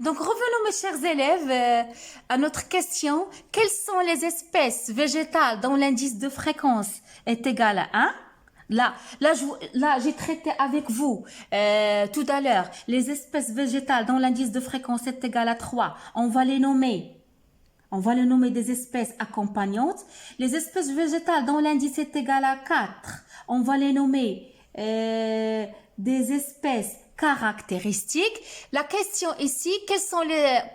Donc, revenons, mes chers élèves, à notre question. Quelles sont les espèces végétales dont l'indice de fréquence est égal à 1? Là, j'ai traité avec vous tout à l'heure les espèces végétales dont l'indice de fréquence est égal à 3. On va les nommer. On va les nommer des espèces accompagnantes. Les espèces végétales dont l'indice est égal à 4, on va les nommer des espèces caractéristiques. La question ici,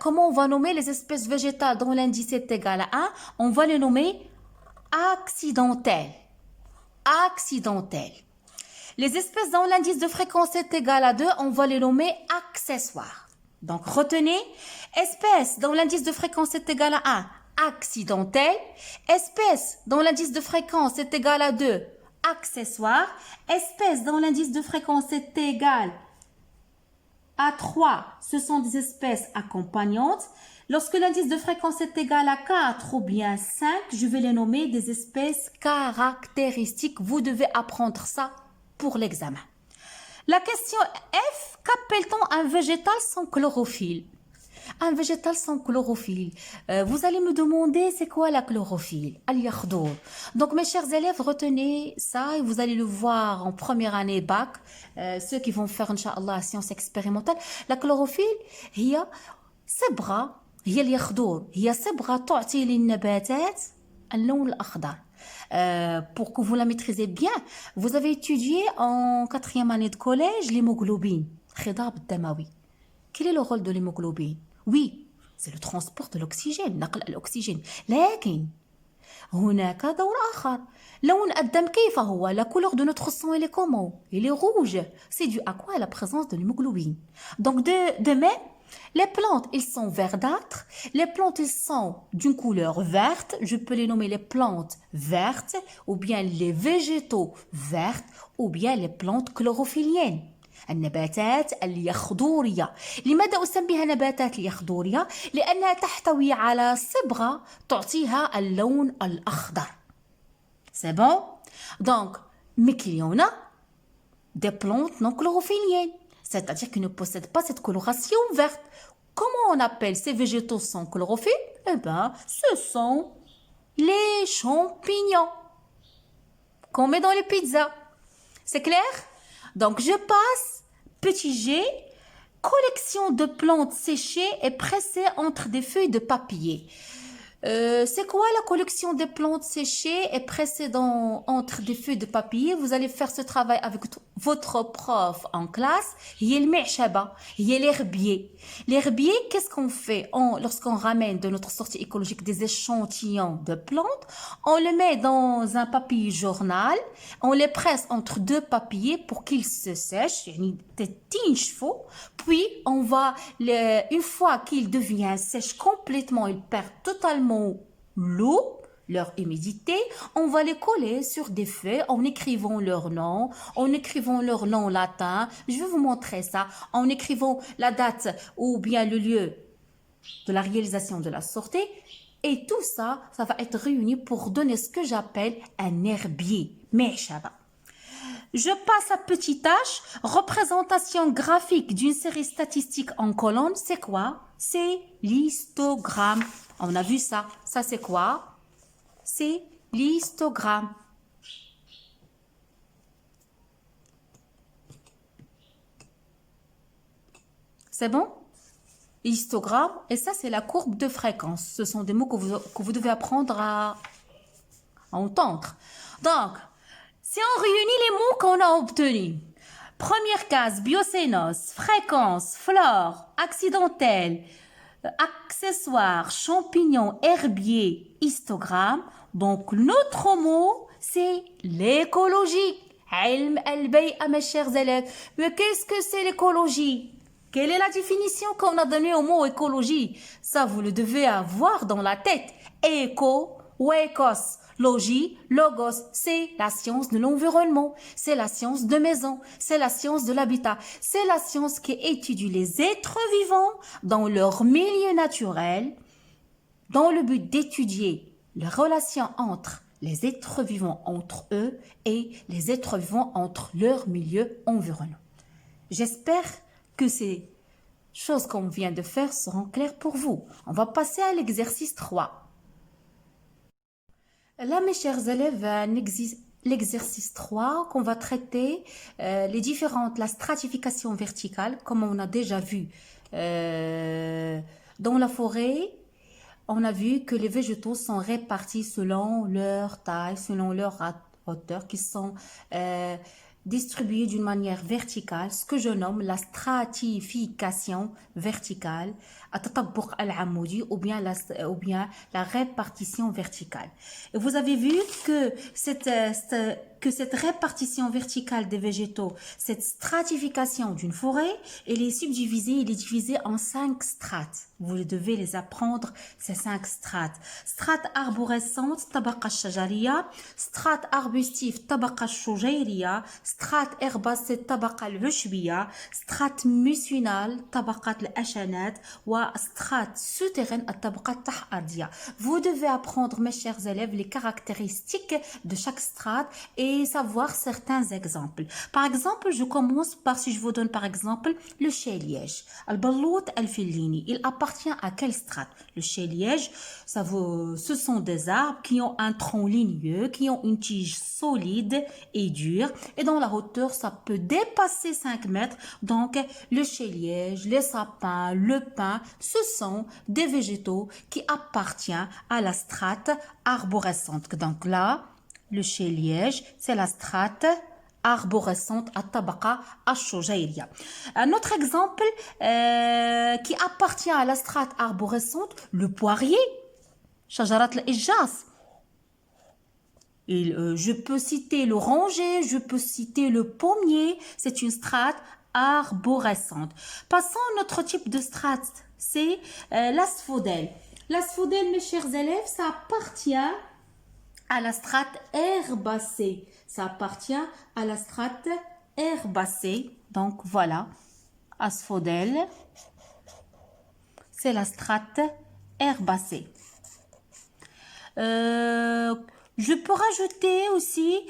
comment on va nommer les espèces végétales dont l'indice est égal à 1? On va les nommer accidentelles. Accidentelles. Les espèces dont l'indice de fréquence est égal à 2, on va les nommer accessoires. Donc, retenez, espèce dont l'indice de fréquence est égal à 1, accidentelle. Espèce dont l'indice de fréquence est égal à 2, accessoire. Espèce dont l'indice de fréquence est égal à 3, ce sont des espèces accompagnantes. Lorsque l'indice de fréquence est égal à 4 ou bien 5, je vais les nommer des espèces caractéristiques. Vous devez apprendre ça pour l'examen. La question F, qu'appelle-t-on un végétal sans chlorophylle? Un végétal sans chlorophylle. Vous allez me demander c'est quoi la chlorophylle? Al-yakhdour. Donc mes chers élèves, retenez ça et vous allez le voir en première année bac. Ceux qui vont faire Inch'Allah sciences expérimentales. La chlorophylle, هي صبغة هي اليخضور هي صبغة تعطي للنباتات اللون الأخضر. Pour que vous la maîtrisez bien, vous avez étudié en 4e année de collège l'hémoglobine. خضاب الدموي. Quel est le rôle de l'hémoglobine? Oui, c'est le transport de l'oxygène, نقل الأكسجين. لكن هناك دور آخر. لون الدم كيف هو? La couleur de notre sang, elle est comment? Il est rouge. C'est dû à quoi? À la présence de l'hémoglobine. Donc, de même, les plantes, ils sont verdâtres. Les plantes, ils sont d'une couleur verte. Je peux les nommer les plantes vertes, ou bien les végétaux verts, ou bien les plantes chlorophylliennes. النباتات اليخضورية. لماذا أسميها نباتات اليخضورية؟ لأنها تحتوي على صبغة تعطيها اللون الأخضر. C'est bon? Donc, mais qu'il y en a des plantes non chlorophylliennes, c'est-à-dire qui ne possèdent pas cette coloration verte. Comment on appelle ces végétaux sans chlorophylle? Eh bien, ce sont les champignons qu'on met dans les pizzas. C'est clair? Donc, je passe, petit G, collection de plantes séchées et pressées entre des feuilles de papier. C'est quoi la collection des plantes séchées et pressées entre des feuilles de papier? Vous allez faire ce travail avec votre prof en classe. Il y a le mechaba, il y a l'herbier. L'herbier, qu'est-ce qu'on fait? Lorsqu'on ramène de notre sortie écologique des échantillons de plantes, on les met dans un papier journal, on les presse entre deux papiers pour qu'ils se sèchent, puis on va, une fois qu'ils deviennent sèches complètement, ils perdent totalement l'eau, leur humidité, on va les coller sur des feuilles en écrivant leur nom, latin. Je vais vous montrer ça, en écrivant la date ou bien le lieu de la réalisation de la sortie. Et tout ça, ça va être réuni pour donner ce que j'appelle un herbier. Meshaba. Je passe à petite h, représentation graphique d'une série statistique en colonne. C'est quoi? C'est l'histogramme. On a vu ça. Ça, c'est quoi? C'est l'histogramme. C'est bon? Histogramme. Et ça, c'est la courbe de fréquence. Ce sont des mots que vous devez apprendre à entendre. Donc, si on réunit les mots qu'on a obtenus, première case, biocénose, fréquence, flore, accidentelle, accessoires, champignons, herbier, histogramme. Donc, notre mot, c'est l'écologie. Mes chers élèves, mais qu'est-ce que c'est l'écologie? Quelle est la définition qu'on a donnée au mot écologie? Ça, vous le devez avoir dans la tête. Éco, ou écos. Logie, logos, c'est la science de l'environnement, c'est la science de maison, c'est la science de l'habitat, c'est la science qui étudie les êtres vivants dans leur milieu naturel, dans le but d'étudier les relations entre les êtres vivants entre eux et les êtres vivants entre leur milieu environnant. J'espère que ces choses qu'on vient de faire seront claires pour vous. On va passer à l'exercice 3. Là, mes chers élèves, l'exercice 3 qu'on va traiter la stratification verticale, comme on a déjà vu dans la forêt. On a vu que les végétaux sont répartis selon leur taille, selon leur hauteur, qui sont distribués d'une manière verticale, ce que je nomme la stratification verticale, ou bien la répartition verticale. Et vous avez vu que cette répartition verticale des végétaux, cette stratification d'une forêt, elle est divisée en 5 strates. Vous devez les apprendre, ces 5 strates. Strate arborescente, tabaqa shajariya, strate arbustive, tabaqa shujayriya, strate herbacée, tabaqa al-ushbiya, strate mucinale, tabaqa al-ashanat, ou strate souterraine, tabaqa al-tahardiya. Vous devez apprendre, mes chers élèves, les caractéristiques de chaque strate et savoir certains exemples. Par exemple, je commence par, si je vous donne par exemple, le chai-liège. Al-ballout al-fillini, il appartient à quelle strate? Le chai-liège, ce sont des arbres qui ont un tronc ligneux, qui ont une tige solide et dure, et dans la hauteur, ça peut dépasser 5 mètres. Donc, le chai-liège, les sapins, le pin, ce sont des végétaux qui appartiennent à la strate arborescente. Donc là, le chai-liège, c'est la strate arborescente à tabaqa ash-shujayriya. Un autre exemple qui appartient à la strate arborescente, le poirier, shajarat al-ijjas. Je peux citer l'oranger, je peux citer le pommier, c'est une strate arborescente. Passons à notre type de strate, c'est l'asphodèle. L'asphodèle, mes chers élèves, ça appartient à la strate herbacée. Ça appartient à la strate herbacée. Donc voilà, asphodèle, c'est la strate herbacée. Je peux rajouter aussi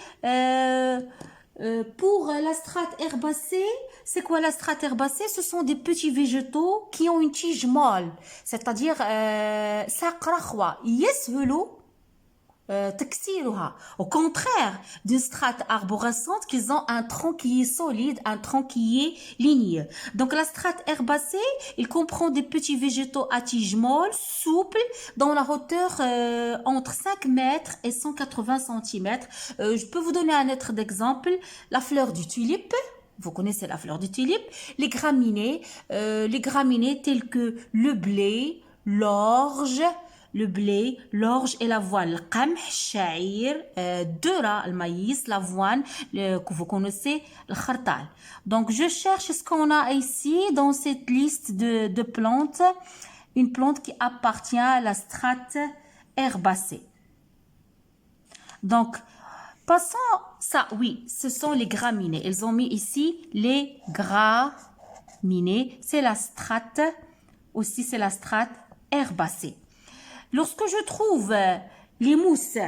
pour la strate herbacée, c'est quoi la strate herbacée? Ce sont des petits végétaux qui ont une tige molle, c'est-à-dire saqrakhwa yeshulu au contraire d'une strate arborescente, qu'ils ont un tronc qui est solide, un tronc qui est ligneux. Donc la strate herbacée, il comprend des petits végétaux à tige molle, souples, dont la hauteur entre 5 mètres et 180 cm. Je peux vous donner un autre exemple, la fleur du tulipe. Vous connaissez la fleur du tulipe. Les graminées telles que le blé, l'orge, et l'avoine, le qamh, sha'ir, le maïs, l'avoine, que vous connaissez, le khartal. Donc, je cherche ce qu'on a ici dans cette liste de plantes, une plante qui appartient à la strate herbacée. Donc, passons ça, oui, ce sont les graminées. Ils ont mis ici les graminées. C'est la strate herbacée. Lorsque je trouve les mousses,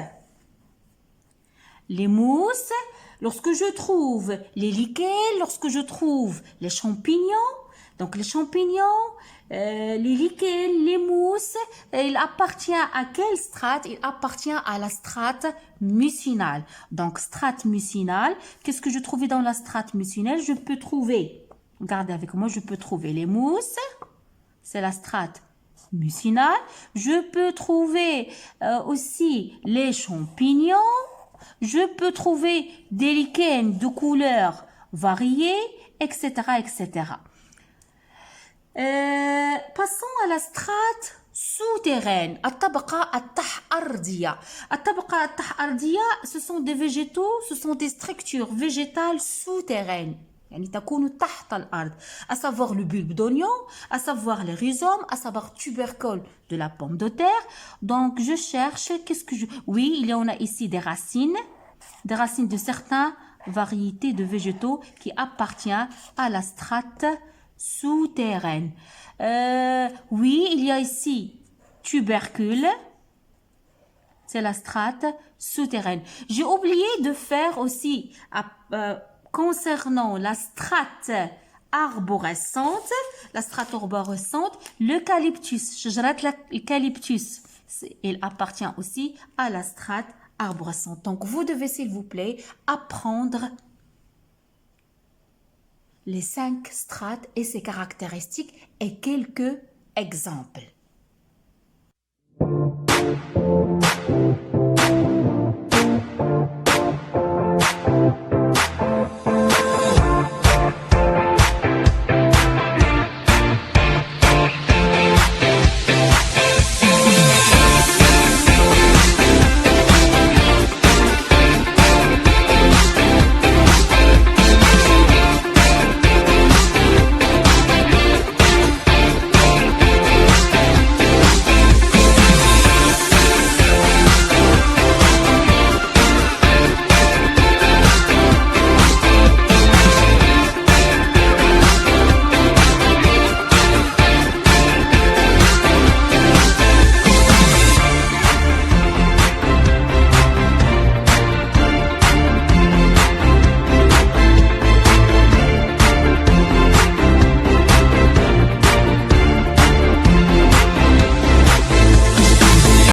lorsque je trouve les lichens, lorsque je trouve les champignons, donc les champignons, les lichens, les mousses, il appartient à quelle strate? Il appartient à la strate mucinale. Donc strate mucinale, qu'est-ce que je trouvais dans la strate mucinale? Je peux trouver, regardez avec moi, je peux trouver les mousses, c'est la strate mucinale. Je peux trouver aussi les champignons. Je peux trouver des lichens de couleurs variées, etc., etc. Passons à la strate souterraine. الطبقة التحأرضية. الطبقة التحأرضية, ce sont des végétaux, ce sont des structures végétales souterraines. يعني تكون تحت الأرض, à savoir le bulbe d'oignon, à savoir les rhizomes, à savoir tubercule de la pomme de terre. Donc je cherche, oui, il y en a ici des racines de certaines variétés de végétaux qui appartiennent à la strate souterraine. Oui, il y a ici tubercule, c'est la strate souterraine. J'ai oublié de faire aussi concernant la strate arborescente, la strate arborescente, l'eucalyptus, شجرة l'eucalyptus, il appartient aussi à la strate arborescente. Donc, vous devez, s'il vous plaît, apprendre les 5 strates et ses caractéristiques et quelques exemples.